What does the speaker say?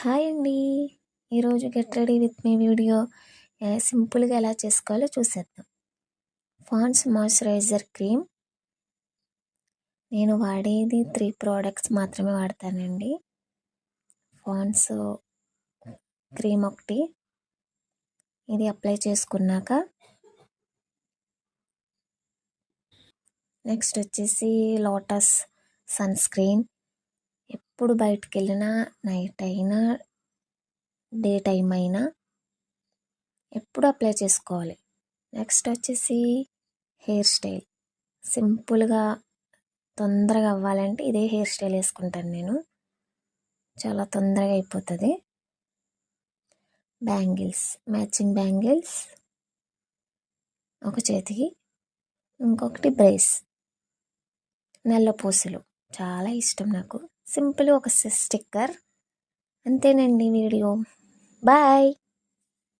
Hi అండి. ఈరోజు get ready with me video సింపుల్గా ఎలా చేసుకోవాలో చూసేద్దాం. పాండ్స్ మాయిశ్చరైజర్ క్రీమ్ నేను వాడేది 3 ప్రోడక్ట్స్ మాత్రమే వాడతానండి. పాండ్స్ క్రీమ్ ఒకటి, ఇది అప్లై చేసుకున్నాక నెక్స్ట్ వచ్చేసి లోటస్ సన్ స్క్రీన్. ఎప్పుడు బయటకు వెళ్ళినా నైట్ అయినా డే టైం అయినా ఎప్పుడు అప్లై చేసుకోవాలి. నెక్స్ట్ వచ్చేసి హెయిర్ స్టైల్, సింపుల్గా తొందరగా అవ్వాలంటే ఇదే హెయిర్ స్టైల్ వేసుకుంటాను నేను, చాలా తొందరగా అయిపోతుంది. బ్యాంగిల్స్, మ్యాచింగ్ బ్యాంగిల్స్ ఒక చేతికి, ఇంకొకటి బ్రేస్, నల్ల పూసలు చాలా ఇష్టం నాకు. సింపుల్ ఒక స్టిక్కర్. అంతేనండి వీడియో. బాయ్.